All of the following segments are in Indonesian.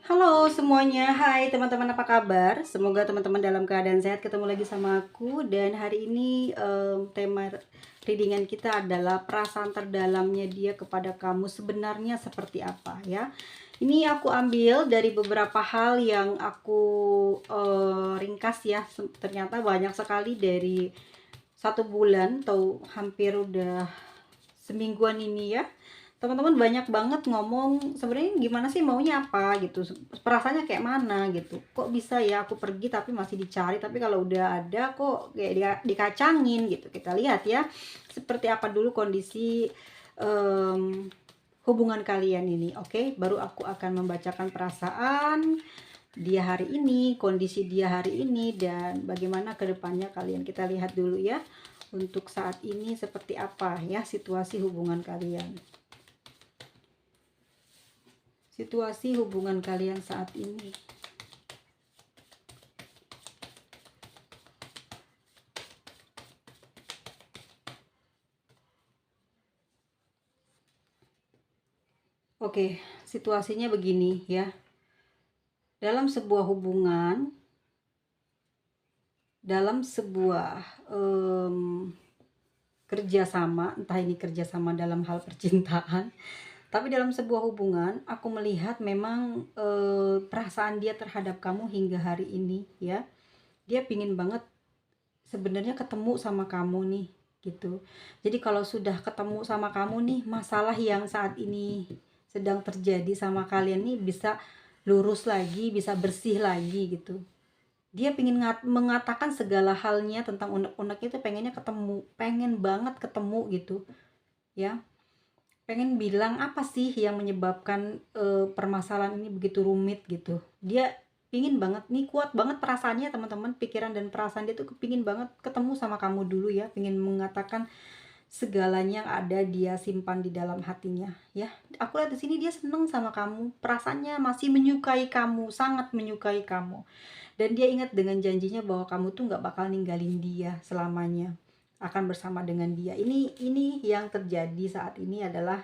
Halo semuanya, hai teman-teman, apa kabar? Semoga teman-teman dalam keadaan sehat. Ketemu lagi sama aku dan hari ini tema readingan kita adalah perasaan terdalamnya dia kepada kamu sebenarnya seperti apa ya. Ini aku ambil dari beberapa hal yang aku ringkas ya. Ternyata banyak sekali dari 1 bulan atau hampir udah semingguan ini ya, teman-teman banyak banget ngomong sebenarnya gimana sih, maunya apa gitu, perasaannya kayak mana gitu, kok bisa ya aku pergi tapi masih dicari, tapi kalau udah ada kok kayak dikacangin gitu. Kita lihat ya seperti apa dulu kondisi hubungan kalian ini. Oke, baru aku akan membacakan perasaan dia hari ini, kondisi dia hari ini, dan bagaimana kedepannya kalian. Kita lihat dulu ya untuk saat ini seperti apa ya situasi hubungan kalian. Situasi hubungan kalian saat ini. Oke, situasinya begini ya. Dalam sebuah hubungan, dalam sebuah kerjasama, entah ini kerjasama dalam hal percintaan, tapi dalam sebuah hubungan, aku melihat memang perasaan dia terhadap kamu hingga hari ini ya. Dia pingin banget sebenarnya ketemu sama kamu nih gitu. Jadi kalau sudah ketemu sama kamu nih, masalah yang saat ini sedang terjadi sama kalian nih bisa lurus lagi, bisa bersih lagi gitu. Dia pingin mengatakan segala halnya tentang unek-unek itu, pengennya ketemu, pengen banget ketemu gitu ya. Pengen bilang apa sih yang menyebabkan permasalahan ini begitu rumit gitu. Dia pingin banget nih, kuat banget perasaannya teman-teman, pikiran dan perasaan dia tuh kepingin banget ketemu sama kamu dulu ya, pingin mengatakan segalanya yang ada dia simpan di dalam hatinya ya. Aku lihat di sini dia seneng sama kamu, perasaannya masih menyukai kamu, sangat menyukai kamu, dan dia ingat dengan janjinya bahwa kamu tuh nggak bakal ninggalin dia selamanya, akan bersama dengan dia. Ini yang terjadi saat ini adalah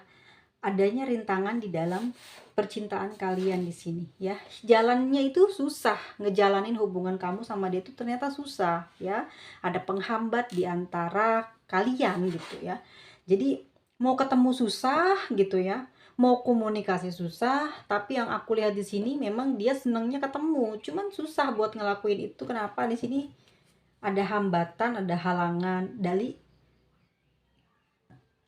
adanya rintangan di dalam percintaan kalian di sini ya. Jalannya itu susah, ngejalanin hubungan kamu sama dia itu ternyata susah ya. Ada penghambat di antara kalian gitu ya. Jadi mau ketemu susah gitu ya. Mau komunikasi susah, tapi yang aku lihat di sini memang dia senangnya ketemu, cuman susah buat ngelakuin itu. Kenapa? Di sini ada hambatan, ada halangan dari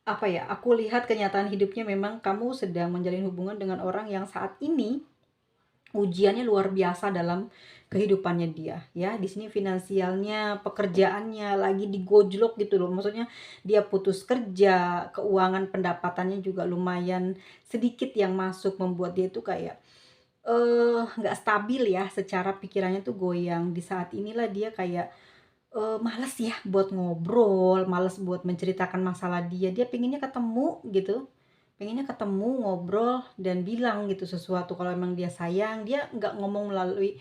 apa ya, aku lihat kenyataan hidupnya memang kamu sedang menjalin hubungan dengan orang yang saat ini ujiannya luar biasa dalam kehidupannya dia ya. Di sini finansialnya, pekerjaannya lagi digojlok gitu loh. Maksudnya dia putus kerja, keuangan pendapatannya juga lumayan sedikit yang masuk, membuat dia itu kayak nggak stabil ya, secara pikirannya tuh goyang. Di saat inilah dia kayak males ya buat ngobrol, males buat menceritakan masalah dia. Dia pengennya ketemu gitu, pengennya ketemu, ngobrol, dan bilang gitu sesuatu. Kalau emang dia sayang, dia nggak ngomong melalui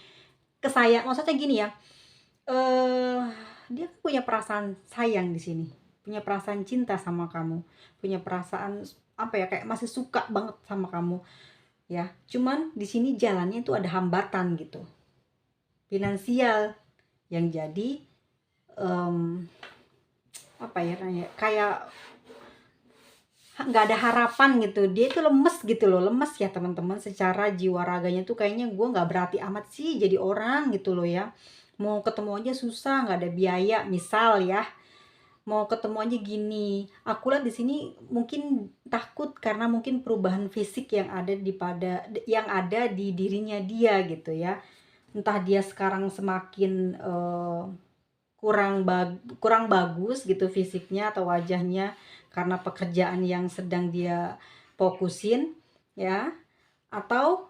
kesayang, maksudnya gini ya, eh dia punya perasaan sayang di sini, punya perasaan cinta sama kamu, punya perasaan apa ya, kayak masih suka banget sama kamu ya. Cuman di sini jalannya itu ada hambatan gitu, finansial, yang jadi apa ya, kayak nggak ada harapan gitu. Dia itu lemes gitu loh, lemes ya teman-teman, secara jiwa raganya tuh kayaknya gue nggak berarti amat sih jadi orang gitu loh ya. Mau ketemu aja susah, nggak ada biaya misal ya. Mau ketemu aja gini. Aku lihat di sini mungkin takut karena mungkin perubahan fisik yang ada di dirinya dia gitu ya. Entah dia sekarang semakin kurang bagus gitu fisiknya atau wajahnya karena pekerjaan yang sedang dia fokusin ya, atau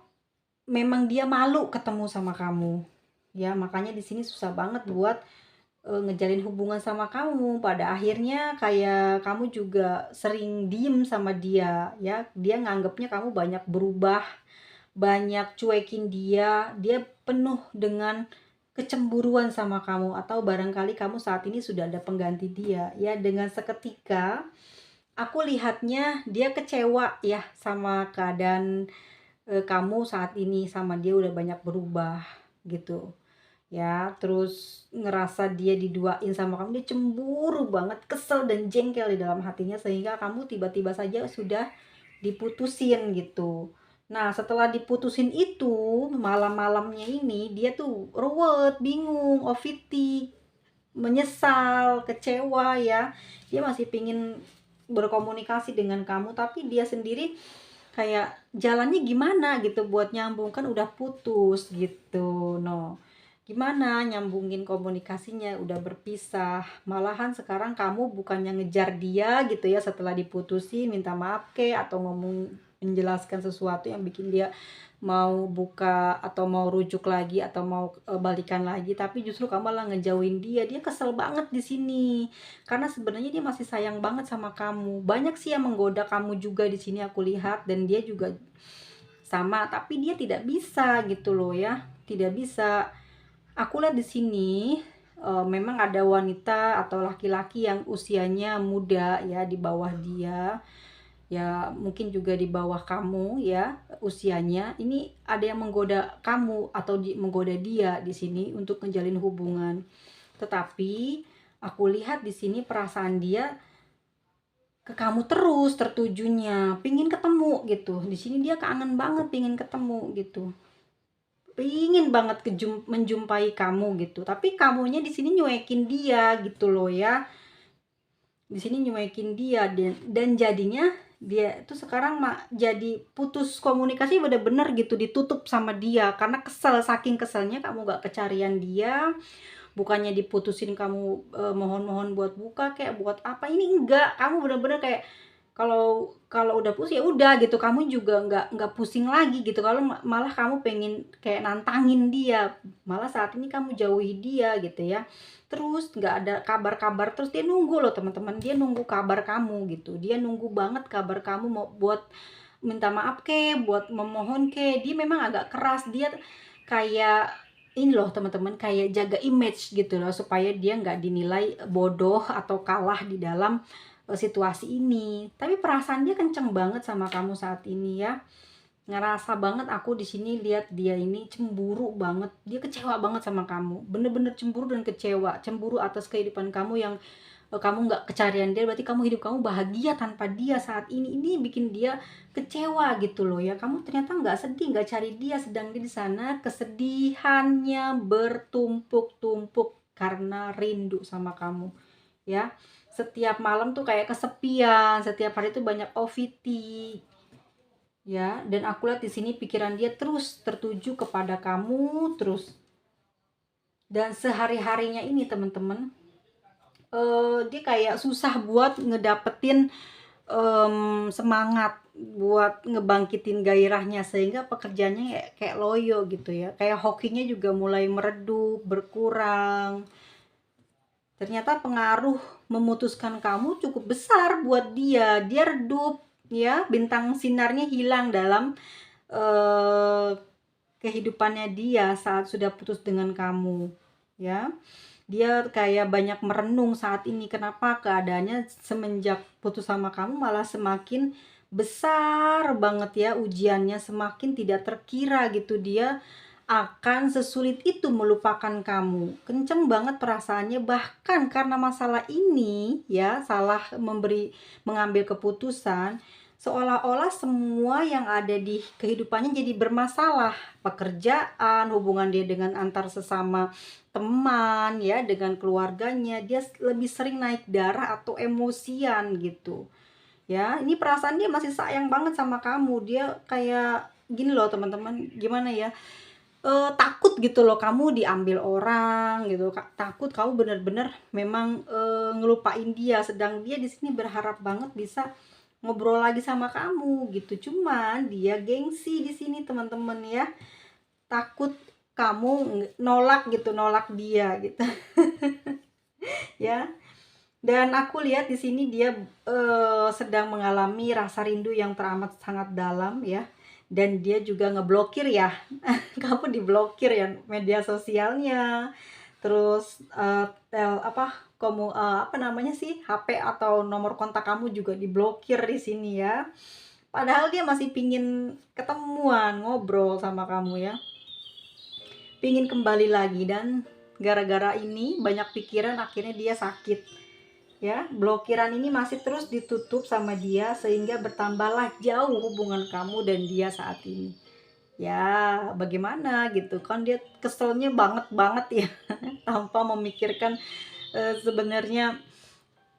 memang dia malu ketemu sama kamu ya. Makanya di sini susah banget buat ngejalin hubungan sama kamu. Pada akhirnya kayak kamu juga sering diem sama dia ya. Dia nganggapnya kamu banyak berubah, banyak cuekin dia. Dia penuh dengan kecemburuan sama kamu, atau barangkali kamu saat ini sudah ada pengganti dia ya. Dengan seketika aku lihatnya dia kecewa ya sama keadaan kamu saat ini sama dia udah banyak berubah gitu ya, terus ngerasa dia diduain sama kamu, dia cemburu banget, kesel dan jengkel di dalam hatinya sehingga kamu tiba-tiba saja sudah diputusin gitu. Nah, setelah diputusin itu, malam-malamnya ini dia tuh ruwet, bingung, overthink, menyesal, kecewa ya. Dia masih pingin berkomunikasi dengan kamu, tapi dia sendiri kayak jalannya gimana gitu buat nyambung, kan udah putus gitu. No, gimana nyambungin komunikasinya, udah berpisah. Malahan sekarang kamu bukannya ngejar dia gitu ya, setelah diputusin minta maaf ke atau ngomong menjelaskan sesuatu yang bikin dia mau buka atau mau rujuk lagi atau mau balikan lagi, tapi justru kamu malah ngejauhin dia. Dia kesel banget di sini karena sebenarnya dia masih sayang banget sama kamu. Banyak sih yang menggoda kamu juga di sini aku lihat, dan dia juga sama, tapi dia tidak bisa gitu loh ya, tidak bisa. Aku lihat di sini memang ada wanita atau laki-laki yang usianya muda ya, di bawah dia ya, mungkin juga di bawah kamu ya usianya. Ini ada yang menggoda kamu atau menggoda dia di sini untuk menjalin hubungan. Tetapi aku lihat di sini perasaan dia ke kamu terus tertujunya, pingin ketemu gitu. Di sini dia kangen banget, pingin ketemu gitu. Pingin banget menjumpai kamu gitu. Tapi kamunya di sini nyuekin dia gitu loh ya. Di sini nyuekin dia, dan jadinya dia itu sekarang jadi putus komunikasi bener-bener gitu, ditutup sama dia karena kesel, saking keselnya kamu gak kecarian dia. Bukannya diputusin kamu mohon-mohon buat buka kayak buat apa, ini enggak, kamu bener-bener kayak kalau kalau udah pusing ya udah gitu, kamu juga nggak pusing lagi gitu. Kalau malah kamu pengen kayak nantangin dia, malah saat ini kamu jauhi dia gitu ya. Terus nggak ada kabar-kabar, terus dia nunggu loh teman-teman, dia nunggu kabar kamu gitu, dia nunggu banget kabar kamu mau buat minta maaf ke, buat memohon ke. Dia memang agak keras, dia kayak ini loh teman-teman, kayak jaga image gitu loh supaya dia nggak dinilai bodoh atau kalah di dalam situasi ini. Tapi perasaan dia kenceng banget sama kamu saat ini ya. Ngerasa banget aku di sini lihat dia ini cemburu banget. Dia kecewa banget sama kamu. Bener-bener cemburu dan kecewa. Cemburu atas kehidupan kamu yang kamu nggak kecarian dia, berarti kamu hidup kamu bahagia tanpa dia saat ini bikin dia kecewa gitu loh ya. Kamu ternyata nggak sedih, nggak cari dia, sedang dia di sana kesedihannya bertumpuk-tumpuk karena rindu sama kamu ya. Setiap malam tuh kayak kesepian, setiap hari tuh banyak OVT ya. Dan aku lihat di sini pikiran dia terus tertuju kepada kamu terus. Dan sehari-harinya ini teman-teman, dia kayak susah buat ngedapetin semangat buat ngebangkitin gairahnya, sehingga pekerjaannya kayak loyo gitu ya, kayak hokinya juga mulai meredup, berkurang. Ternyata pengaruh memutuskan kamu cukup besar buat dia. Dia redup ya, bintang sinarnya hilang dalam eh, kehidupannya dia saat sudah putus dengan kamu ya. Dia kayak banyak merenung saat ini, kenapa keadaannya semenjak putus sama kamu malah semakin besar banget ya ujiannya, semakin tidak terkira gitu. Dia akan sesulit itu melupakan kamu. Kenceng banget perasaannya, bahkan karena masalah ini ya, salah mengambil keputusan, seolah-olah semua yang ada di kehidupannya jadi bermasalah. Pekerjaan, hubungan dia dengan antar sesama teman ya, dengan keluarganya, dia lebih sering naik darah atau emosian gitu ya. Ini perasaan dia masih sayang banget sama kamu. Dia kayak gini loh teman-teman, gimana ya, takut gitu loh kamu diambil orang gitu, takut kamu bener-bener memang ngelupain dia, sedang dia di sini berharap banget bisa ngobrol lagi sama kamu gitu. Cuman dia gengsi di sini teman-teman ya, takut kamu nolak gitu, nolak dia gitu ya. Dan aku lihat di sini dia sedang mengalami rasa rindu yang teramat sangat dalam ya. Dan dia juga ngeblokir ya. Kamu diblokir ya media sosialnya. Terus apa namanya sih, HP atau nomor kontak kamu juga diblokir di sini ya. Padahal dia masih pingin ketemuan, ngobrol sama kamu ya. Pingin kembali lagi, dan gara-gara ini banyak pikiran akhirnya dia sakit. Ya, blokiran ini masih terus ditutup sama dia sehingga bertambahlah jauh hubungan kamu dan dia saat ini. Ya, bagaimana gitu kan, dia keselnya banget banget ya tanpa memikirkan sebenarnya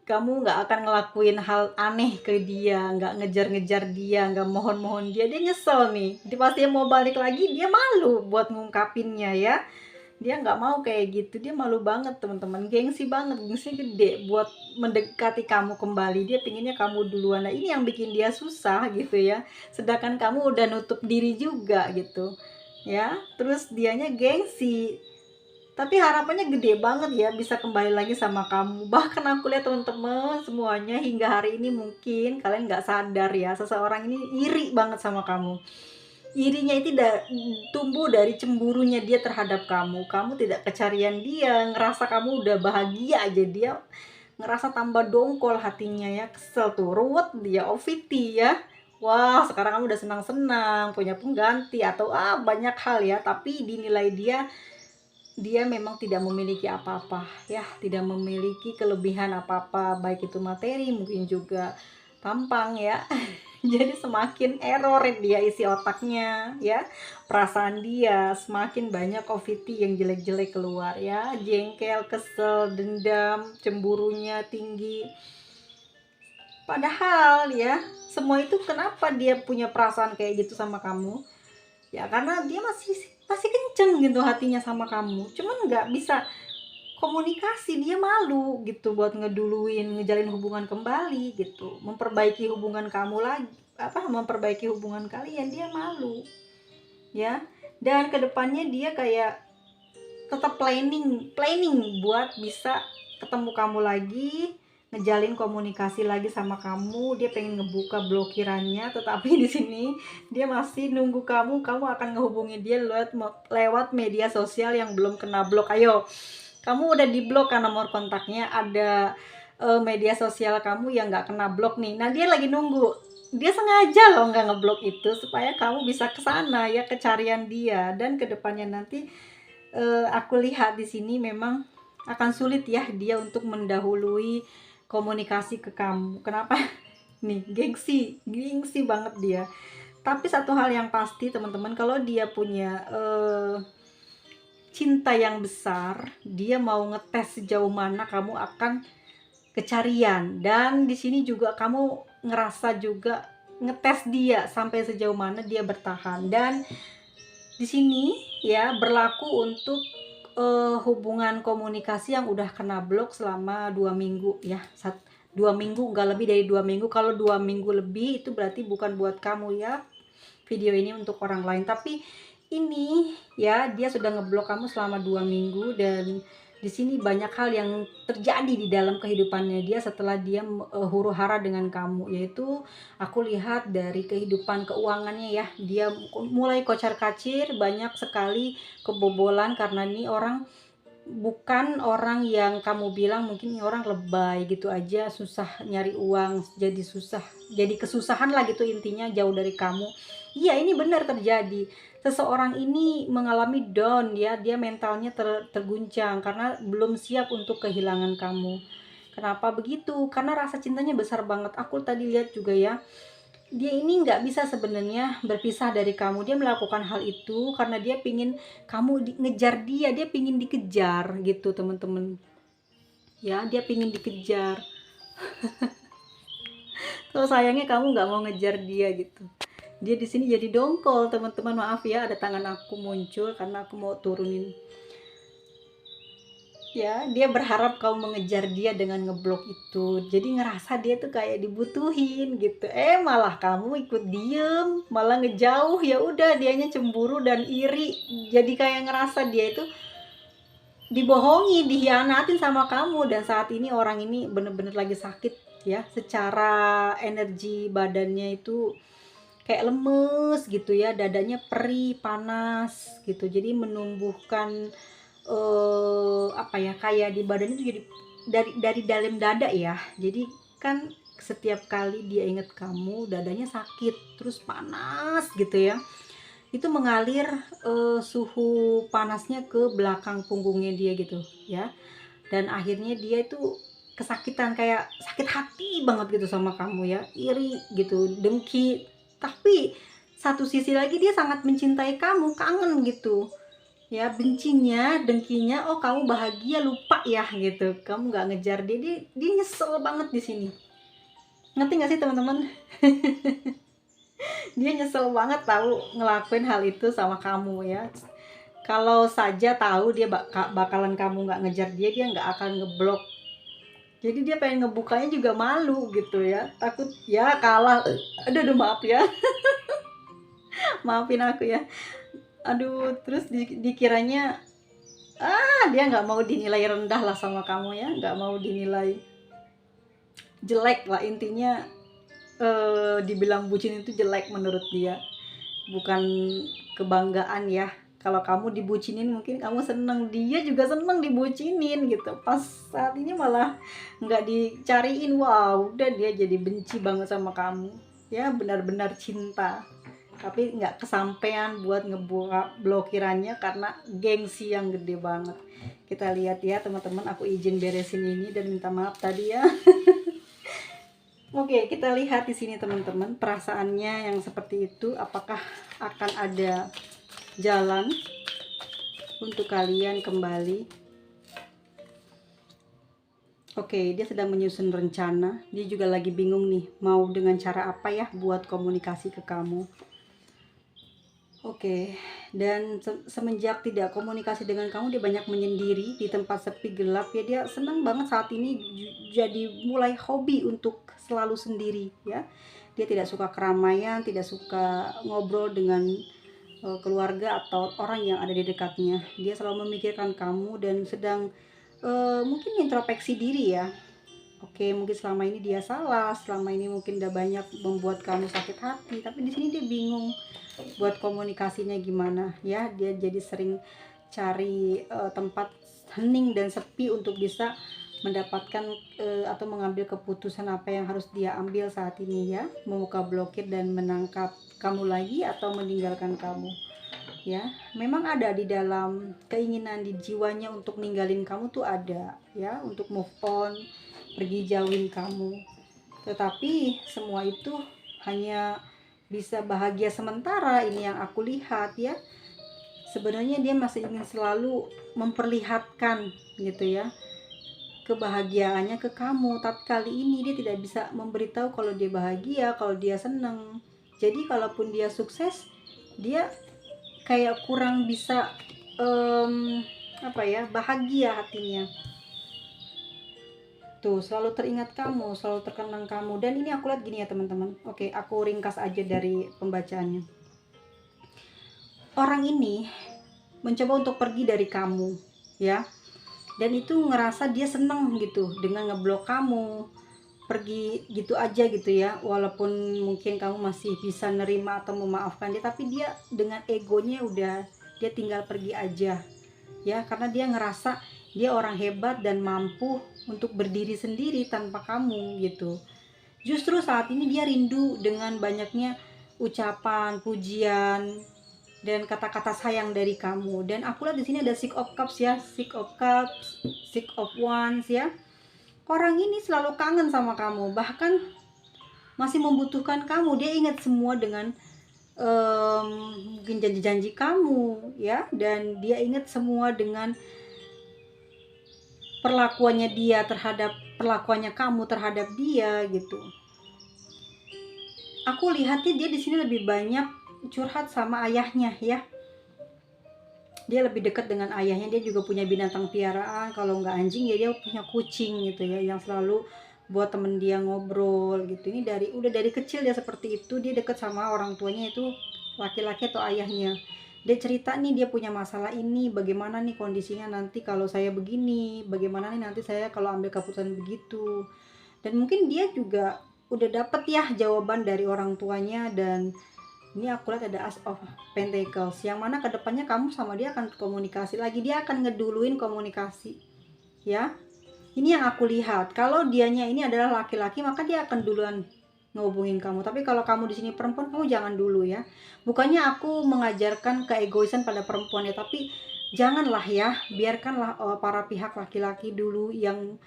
kamu nggak akan ngelakuin hal aneh ke dia, nggak ngejar-ngejar dia, nggak mohon-mohon dia, dia nyesel nih. Dia pasti mau balik lagi, dia malu buat ngungkapinnya ya. Dia nggak mau kayak gitu, dia malu banget teman-teman, gengsi banget, gengsi gede buat mendekati kamu kembali. Dia pinginnya kamu duluan. Nah, ini yang bikin dia susah gitu ya. Sedangkan kamu udah nutup diri juga gitu. Ya, terus dianya gengsi. Tapi harapannya gede banget ya bisa kembali lagi sama kamu. Bahkan aku lihat teman-teman semuanya hingga hari ini mungkin kalian nggak sadar ya, seseorang ini iri banget sama kamu. Irinya itu tumbuh dari cemburunya dia terhadap kamu. Kamu tidak kecarian dia, ngerasa kamu udah bahagia aja, dia ngerasa tambah dongkol hatinya ya, kesel tuh, ruwet dia, OVT ya. Wah, sekarang kamu udah senang-senang, punya pengganti atau banyak hal ya, tapi dinilai dia memang tidak memiliki apa-apa ya, tidak memiliki kelebihan apa-apa, baik itu materi mungkin juga tampang ya. Jadi semakin error dia isi otaknya ya, perasaan dia semakin banyak OVT yang jelek-jelek keluar ya, jengkel, kesel, dendam, cemburunya tinggi. Padahal ya, semua itu kenapa dia punya perasaan kayak gitu sama kamu? Ya karena dia masih kenceng gitu hatinya sama kamu, cuman nggak bisa komunikasi, dia malu gitu buat ngeduluin, ngejalin hubungan kembali gitu, memperbaiki hubungan kamu lagi, memperbaiki hubungan kalian, dia malu ya. Dan kedepannya dia kayak tetap planning planning buat bisa ketemu kamu lagi, ngejalin komunikasi lagi sama kamu. Dia pengen ngebuka blokirannya, tetapi di sini dia masih nunggu kamu akan ngehubungi dia lewat media sosial yang belum kena blok. Ayo, kamu udah di blok kan nomor kontaknya, ada media sosial kamu yang nggak kena blok nih. Nah, dia lagi nunggu, dia sengaja loh nggak ngeblok itu supaya kamu bisa kesana ya, kecarian dia. Dan kedepannya nanti aku lihat di sini memang akan sulit ya dia untuk mendahului komunikasi ke kamu. Kenapa? Nih, gengsi, gengsi banget dia. Tapi satu hal yang pasti teman-teman, kalau dia punya cinta yang besar, dia mau ngetes sejauh mana kamu akan kecarian. Dan di sini juga kamu ngerasa juga ngetes dia sampai sejauh mana dia bertahan. Dan di sini ya berlaku untuk hubungan komunikasi yang udah kena blok selama 2 minggu ya. 2 minggu, nggak lebih dari 2 minggu. Kalau 2 minggu lebih itu berarti bukan buat kamu ya, video ini untuk orang lain. Tapi ini ya, dia sudah ngeblok kamu selama 2 minggu. Dan di sini banyak hal yang terjadi di dalam kehidupannya dia setelah dia huru hara dengan kamu, yaitu aku lihat dari kehidupan keuangannya ya, dia mulai kocar kacir, banyak sekali kebobolan karena ini orang bukan orang yang kamu bilang mungkin ini orang lebay gitu aja, susah nyari uang, jadi susah, jadi kesusahan lah gitu intinya, jauh dari kamu. Iya, ini benar terjadi. Seseorang ini mengalami down ya, dia mentalnya terguncang karena belum siap untuk kehilangan kamu. Kenapa begitu? Karena rasa cintanya besar banget. Aku tadi lihat juga ya, dia ini nggak bisa sebenarnya berpisah dari kamu. Dia melakukan hal itu karena dia pingin kamu ngejar dia, dia pingin dikejar gitu teman-teman ya, dia pingin dikejar. Terus sayangnya kamu nggak mau ngejar dia gitu, dia di sini jadi dongkol teman-teman. Maaf ya, ada tangan aku muncul karena aku mau turunin ya. Dia berharap kamu mengejar dia dengan ngeblok itu, jadi ngerasa dia tuh kayak dibutuhin gitu, malah kamu ikut diem, malah ngejauh. Ya udah, dianya cemburu dan iri, jadi kayak ngerasa dia itu dibohongi, dihianatin sama kamu. Dan saat ini orang ini bener-bener lagi sakit ya, secara energi badannya itu kayak lemes gitu ya, dadanya perih, panas gitu, jadi menumbuhkan kayak di badan itu, jadi dari dalam dada ya. Jadi kan setiap kali dia inget kamu dadanya sakit terus panas gitu ya, itu mengalir suhu panasnya ke belakang punggungnya dia gitu ya, dan akhirnya dia itu kesakitan, kayak sakit hati banget gitu sama kamu ya, iri gitu, dengki. Tapi satu sisi lagi dia sangat mencintai kamu, kangen gitu ya, bencinya, dengkinya, oh kamu bahagia lupa ya gitu, kamu nggak ngejar dia, dia nyesel banget di sini. Ngerti nggak sih teman-teman? Dia nyesel banget tahu ngelakuin hal itu sama kamu ya. Kalau saja tahu dia bakalan kamu nggak ngejar dia, dia nggak akan ngeblok. Jadi dia pengen ngebukanya juga malu gitu ya, takut ya kalah. Aduh maaf ya, maafin aku ya. Aduh, terus dikiranya dia nggak mau dinilai rendah lah sama kamu ya, nggak mau dinilai jelek lah intinya. Dibilang bucin itu jelek menurut dia, bukan kebanggaan ya. Kalau kamu dibucinin mungkin kamu seneng, dia juga seneng dibucinin gitu. Pas saat ini malah nggak dicariin, wow udah dia jadi benci banget sama kamu ya, benar-benar cinta tapi nggak kesampean buat ngebuka blokirannya karena gengsi yang gede banget. Kita lihat ya teman-teman, aku izin beresin ini dan minta maaf tadi ya. Oke, kita lihat di sini teman-teman, perasaannya yang seperti itu apakah akan ada jalan untuk kalian kembali. Oke, dia sedang menyusun rencana. Dia juga lagi bingung nih, mau dengan cara apa ya buat komunikasi ke kamu. Oke, dan semenjak tidak komunikasi dengan kamu, dia banyak menyendiri di tempat sepi gelap ya. Dia senang banget saat ini, jadi mulai hobi untuk selalu sendiri ya. Dia tidak suka keramaian, tidak suka ngobrol dengan keluarga atau orang yang ada di dekatnya. Dia selalu memikirkan kamu dan sedang mungkin introspeksi diri ya. Oke, mungkin selama ini dia salah, selama ini mungkin udah banyak membuat kamu sakit hati, tapi di sini dia bingung buat komunikasinya gimana ya. Dia jadi sering cari tempat hening dan sepi untuk bisa mendapatkan atau mengambil keputusan apa yang harus dia ambil saat ini ya, membuka blokir dan menangkap kamu lagi atau meninggalkan kamu ya. Memang ada di dalam keinginan di jiwanya untuk ninggalin kamu tuh ada ya, untuk move on, pergi jauhin kamu, tetapi semua itu hanya bisa bahagia sementara. Ini yang aku lihat ya, sebenarnya dia masih ingin selalu memperlihatkan gitu ya kebahagiaannya ke kamu, tapi kali ini dia tidak bisa memberitahu kalau dia bahagia, kalau dia seneng. Jadi kalaupun dia sukses, dia kayak kurang bisa bahagia hatinya. Tuh, selalu teringat kamu, selalu terkenang kamu. Dan ini aku lihat gini ya teman-teman. Oke, aku ringkas aja dari pembacaannya. Orang ini mencoba untuk pergi dari kamu ya, dan itu ngerasa dia seneng gitu dengan ngeblok kamu, pergi gitu aja gitu ya. Walaupun mungkin kamu masih bisa nerima atau memaafkan dia, tapi dia dengan egonya udah, dia tinggal pergi aja ya, karena dia ngerasa dia orang hebat dan mampu untuk berdiri sendiri tanpa kamu gitu. Justru saat ini dia rindu dengan banyaknya ucapan, pujian, dan kata-kata sayang dari kamu. Dan aku lihat di sini ada Six of Cups ya, Six of Cups, Six of Wands ya. Orang ini selalu kangen sama kamu, bahkan masih membutuhkan kamu. Dia ingat semua dengan mungkin janji-janji kamu ya, dan dia ingat semua dengan perlakuannya kamu terhadap dia gitu. Aku lihatnya dia di sini lebih banyak curhat sama ayahnya ya. Dia lebih dekat dengan ayahnya. Dia juga punya binatang piaraan, kalau nggak anjing ya dia punya kucing gitu ya, yang selalu buat temen dia ngobrol gitu. Ini udah dari kecil dia seperti itu. Dia dekat sama orang tuanya itu laki-laki atau ayahnya. Dia cerita nih, dia punya masalah ini, bagaimana nih kondisinya nanti kalau saya begini, bagaimana nih nanti saya kalau ambil keputusan begitu. Dan mungkin dia juga udah dapet ya jawaban dari orang tuanya. Dan ini aku lihat ada As of Pentacles, yang mana kedepannya kamu sama dia akan komunikasi lagi. Dia akan ngeduluin komunikasi ya. Ini yang aku lihat. Kalau dianya ini adalah laki-laki, maka dia akan duluan ngehubungin kamu. Tapi kalau kamu di sini perempuan, kamu jangan dulu ya. Bukannya aku mengajarkan keegoisan pada perempuan ya, tapi janganlah ya, biarkanlah para pihak laki-laki dulu yang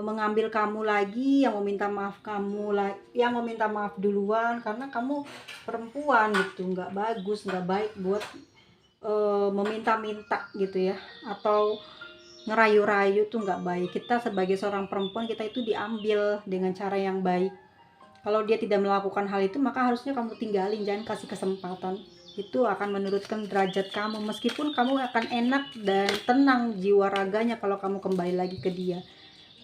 mengambil kamu lagi, yang meminta maaf kamu lah, yang meminta maaf duluan, karena kamu perempuan gitu, nggak bagus, nggak baik buat meminta-minta gitu ya, atau ngerayu-rayu tuh nggak baik. Kita sebagai seorang perempuan, kita itu diambil dengan cara yang baik. Kalau dia tidak melakukan hal itu, maka harusnya kamu tinggalin, jangan kasih kesempatan. Itu akan menurunkan derajat kamu, meskipun kamu akan enak dan tenang jiwa raganya kalau kamu kembali lagi ke dia,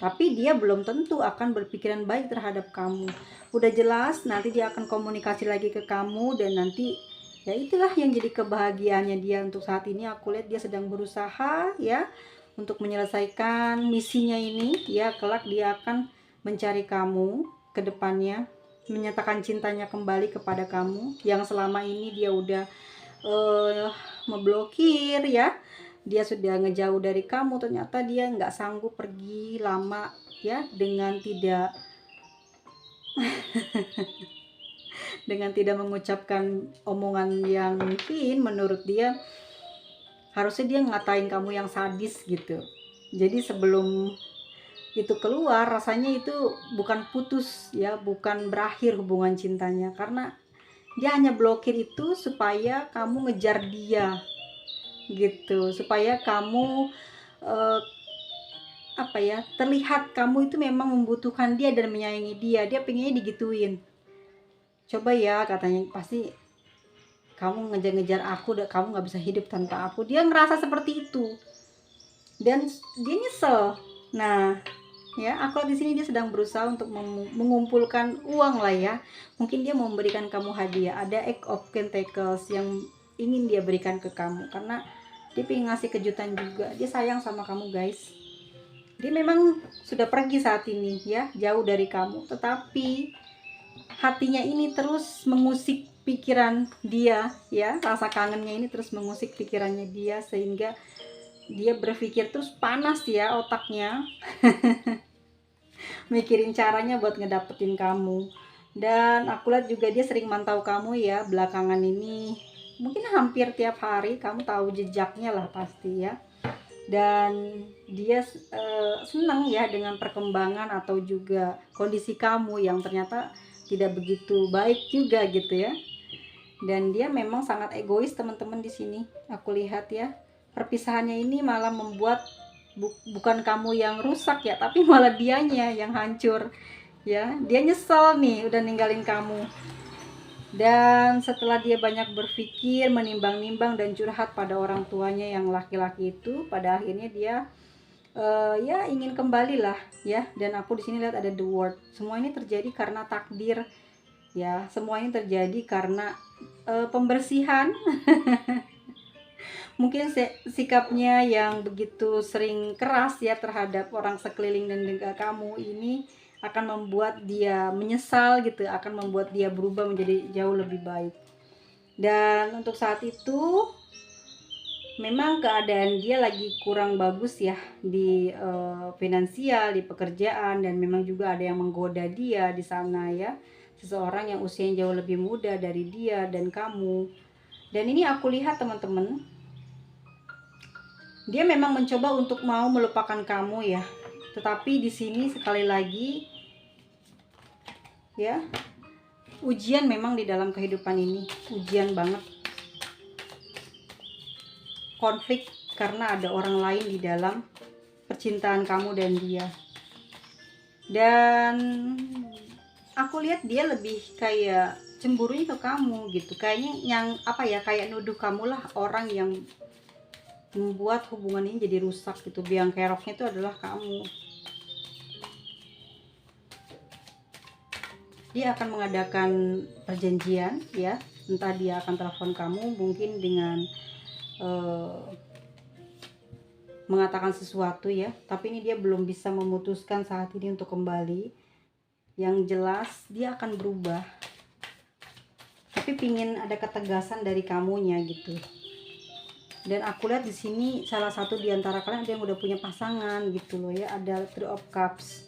tapi dia belum tentu akan berpikiran baik terhadap kamu. Udah jelas nanti dia akan komunikasi lagi ke kamu, dan nanti ya itulah yang jadi kebahagiaannya dia. Untuk saat ini aku lihat dia sedang berusaha ya untuk menyelesaikan misinya ini ya. Kelak dia akan mencari kamu ke depannya, menyatakan cintanya kembali kepada kamu yang selama ini dia udah memblokir ya. Dia sudah ngejauh dari kamu, ternyata dia nggak sanggup pergi lama ya dengan tidak dengan tidak mengucapkan omongan yang mungkin menurut dia harusnya dia ngatain kamu yang sadis gitu. Jadi sebelum itu keluar, rasanya itu bukan putus ya, bukan berakhir hubungan cintanya, karena dia hanya blokir itu supaya kamu ngejar dia gitu, supaya kamu eh, terlihat kamu itu memang membutuhkan dia dan menyayangi dia. Dia pengennya digituin. Coba ya, katanya pasti kamu ngejar-ngejar aku, kamu nggak bisa hidup tanpa aku. Dia ngerasa seperti itu dan dia nyesel. Nah ya, aku di sini dia sedang berusaha untuk mengumpulkan uang lah ya. Mungkin dia mau memberikan kamu hadiah. Ada egg of pentacles yang ingin dia berikan ke kamu, karena dia pengen ngasih kejutan juga. Dia sayang sama kamu guys. Dia memang sudah pergi saat ini ya, jauh dari kamu, tetapi hatinya ini terus mengusik pikiran dia ya. Rasa kangennya ini terus mengusik pikirannya dia, sehingga dia berpikir terus panas ya otaknya mikirin caranya buat ngedapetin kamu. Dan aku lihat juga dia sering mantau kamu ya belakangan ini, mungkin hampir tiap hari kamu tahu jejaknya lah pasti ya. Dan dia senang ya dengan perkembangan atau juga kondisi kamu yang ternyata tidak begitu baik juga gitu ya. Dan dia memang sangat egois teman-teman di sini. Aku lihat ya, perpisahannya ini malah membuat bukan kamu yang rusak ya, tapi malah dianya yang hancur ya. Dia nyesel nih udah ninggalin kamu. Dan setelah dia banyak berpikir, menimbang-nimbang dan curhat pada orang tuanya yang laki-laki itu, pada akhirnya dia ya ingin kembali lah ya. Dan aku di sini lihat ada the word. Semua ini terjadi karena takdir ya. Semua ini terjadi karena pembersihan. Mungkin sikapnya yang begitu sering keras ya terhadap orang sekeliling dan juga kamu ini akan membuat dia menyesal gitu, akan membuat dia berubah menjadi jauh lebih baik. Dan untuk saat itu memang keadaan dia lagi kurang bagus ya di finansial, di pekerjaan, dan memang juga ada yang menggoda dia di sana ya. Seseorang yang usianya jauh lebih muda dari dia dan kamu. Dan ini aku lihat teman-teman, dia memang mencoba untuk mau melupakan kamu ya. Tetapi di sini sekali lagi ya, ujian memang di dalam kehidupan ini, ujian banget. Konflik karena ada orang lain di dalam percintaan kamu dan dia. Dan aku lihat dia lebih kayak cemburunya ke kamu gitu. Kayaknya yang kayak nuduh kamu lah orang yang membuat hubungan ini jadi rusak gitu. Biang keroknya itu adalah kamu. Dia akan mengadakan perjanjian ya, entah dia akan telepon kamu mungkin dengan mengatakan sesuatu ya, tapi ini dia belum bisa memutuskan saat ini untuk kembali. Yang jelas dia akan berubah, tapi pingin ada ketegasan dari kamunya gitu. Dan aku lihat di sini salah satu di antara kalian ada yang udah punya pasangan gitu loh ya. Ada Three of Cups.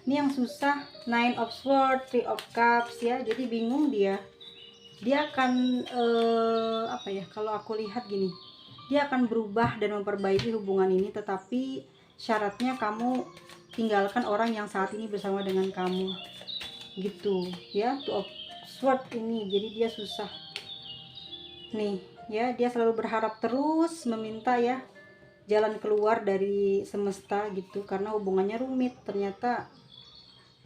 Ini yang susah, Nine of Swords, Three of Cups ya. Jadi bingung dia. Dia akan apa ya? Kalau aku lihat gini, dia akan berubah dan memperbaiki hubungan ini, tetapi syaratnya kamu tinggalkan orang yang saat ini bersama dengan kamu. Gitu ya. Two of Swords ini. Jadi dia susah. Nih ya, dia selalu berharap terus, meminta ya jalan keluar dari semesta gitu, karena hubungannya rumit. Ternyata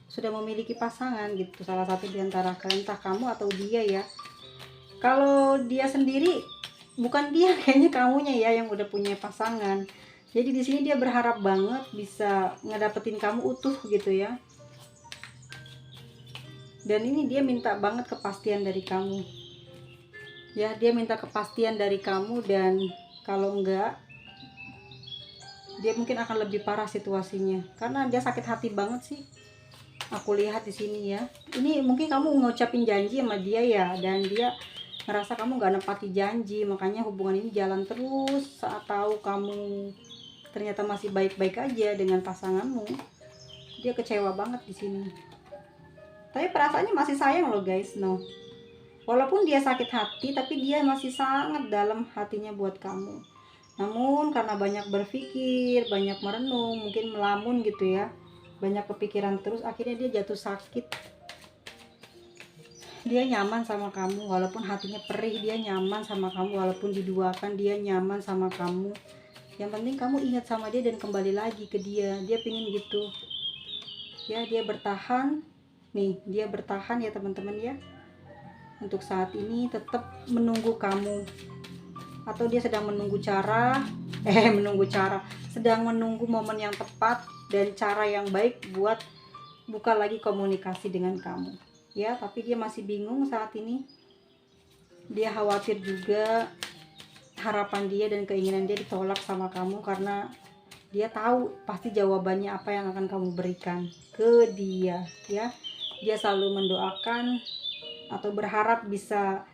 sudah memiliki pasangan gitu, salah satu di antara kalian, entah kamu atau dia ya. Kalau dia sendiri, bukan dia, kayaknya kamunya ya yang udah punya pasangan. Jadi di sini dia berharap banget bisa ngedapetin kamu utuh gitu ya. Dan ini dia minta banget kepastian dari kamu. Ya, dia minta kepastian dari kamu, dan kalau enggak, dia mungkin akan lebih parah situasinya karena dia sakit hati banget sih. Aku lihat di sini ya. Ini mungkin kamu ngucapin janji sama dia ya, dan dia ngerasa kamu gak nempati janji, makanya hubungan ini jalan terus. Saat tahu kamu ternyata masih baik-baik aja dengan pasanganmu, dia kecewa banget di sini. Tapi perasaannya masih sayang loh guys, no. Walaupun dia sakit hati, tapi dia masih sangat dalam hatinya buat kamu. Namun karena banyak berpikir, banyak merenung, mungkin melamun gitu ya, banyak kepikiran terus, akhirnya dia jatuh sakit. Dia nyaman sama kamu walaupun hatinya perih, dia nyaman sama kamu walaupun diduakan, dia nyaman sama kamu. Yang penting kamu ingat sama dia dan kembali lagi ke dia. Dia pingin gitu ya. Dia bertahan nih, dia bertahan ya teman-teman ya. Untuk saat ini tetap menunggu kamu, atau dia sedang menunggu sedang menunggu momen yang tepat dan cara yang baik buat buka lagi komunikasi dengan kamu ya. Tapi dia masih bingung saat ini. Dia khawatir juga harapan dia dan keinginan dia ditolak sama kamu, karena dia tahu pasti jawabannya apa yang akan kamu berikan ke dia ya. Dia selalu mendoakan atau berharap bisa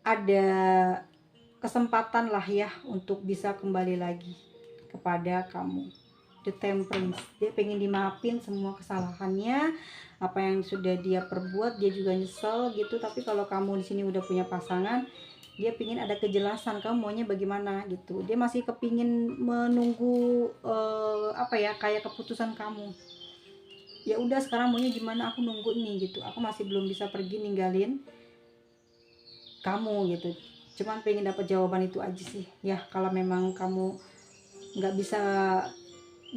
ada kesempatan lah ya untuk bisa kembali lagi kepada kamu. The Temperance, dia pengen dimaafin semua kesalahannya, apa yang sudah dia perbuat, dia juga nyesel gitu. Tapi kalau kamu di sini udah punya pasangan, dia pingin ada kejelasan kamu maunya bagaimana gitu. Dia masih kepingin menunggu apa ya, kayak keputusan kamu. Ya udah sekarang maunya gimana, aku nunggu nih gitu. Aku masih belum bisa pergi ninggalin kamu gitu. Cuman pengen dapat jawaban itu aja sih ya. Kalau memang kamu nggak bisa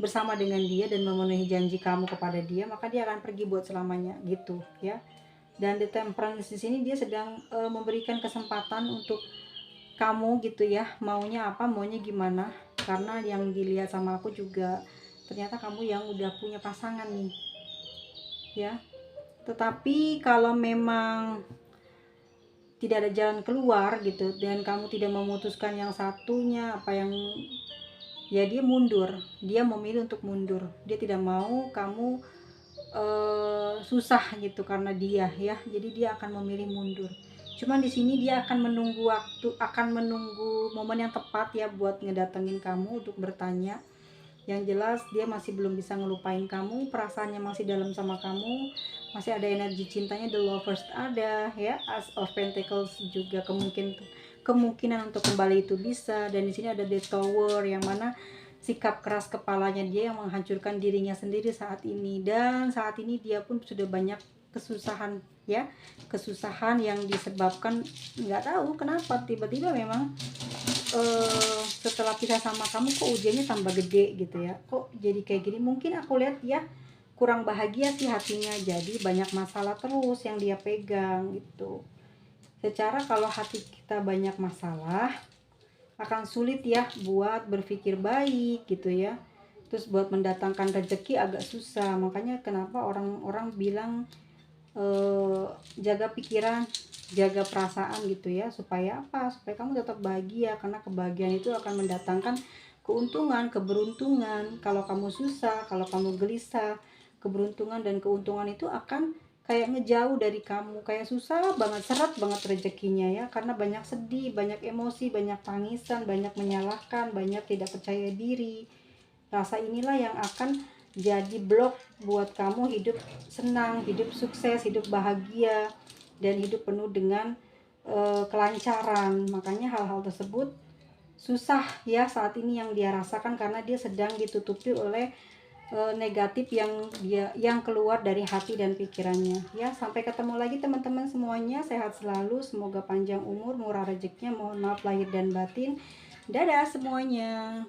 bersama dengan dia dan memenuhi janji kamu kepada dia, maka dia akan pergi buat selamanya gitu ya. Dan The Temperance di sini dia sedang memberikan kesempatan untuk kamu gitu ya, maunya apa, maunya gimana. Karena yang dilihat sama aku juga ternyata kamu yang udah punya pasangan nih ya. Tetapi kalau memang tidak ada jalan keluar gitu, dan kamu tidak memutuskan yang satunya, apa yang ya, dia mundur. Dia memilih untuk mundur. Dia tidak mau kamu susah gitu karena dia ya. Jadi dia akan memilih mundur. Cuman di sini dia akan menunggu waktu, akan menunggu momen yang tepat ya buat ngedatengin kamu untuk bertanya. Yang jelas dia masih belum bisa ngelupain kamu, perasaannya masih dalam sama kamu, masih ada energi cintanya. The Lovers ada ya, As of Pentacles juga kemungkinan untuk kembali itu bisa. Dan di sini ada The Tower, yang mana sikap keras kepalanya dia yang menghancurkan dirinya sendiri saat ini. Dan saat ini dia pun sudah banyak kesusahan ya, kesusahan yang disebabkan nggak tahu kenapa tiba-tiba memang setelah pisah sama kamu kok ujiannya tambah gede gitu ya, kok jadi kayak gini. Mungkin aku lihat ya kurang bahagia sih hatinya, jadi banyak masalah terus yang dia pegang gitu. Secara kalau hati kita banyak masalah, akan sulit ya buat berpikir baik gitu ya. Terus buat mendatangkan rezeki agak susah. Makanya kenapa orang-orang bilang jaga pikiran, jaga perasaan gitu ya. Supaya apa? Supaya kamu tetap bahagia, karena kebahagiaan itu akan mendatangkan keuntungan, keberuntungan. Kalau kamu susah, kalau kamu gelisah, keberuntungan dan keuntungan itu akan kayak ngejauh dari kamu, kayak susah banget, seret banget rezekinya ya, karena banyak sedih, banyak emosi, banyak tangisan, banyak menyalahkan, banyak tidak percaya diri. Rasa inilah yang akan jadi blok buat kamu hidup senang, hidup sukses, hidup bahagia, dan hidup penuh dengan kelancaran. Makanya hal-hal tersebut susah ya saat ini yang dia rasakan, karena dia sedang ditutupi oleh negatif yang keluar dari hati dan pikirannya ya. Sampai ketemu lagi teman-teman semuanya, sehat selalu, semoga panjang umur, murah rezekinya, mohon maaf lahir dan batin. Dadah semuanya.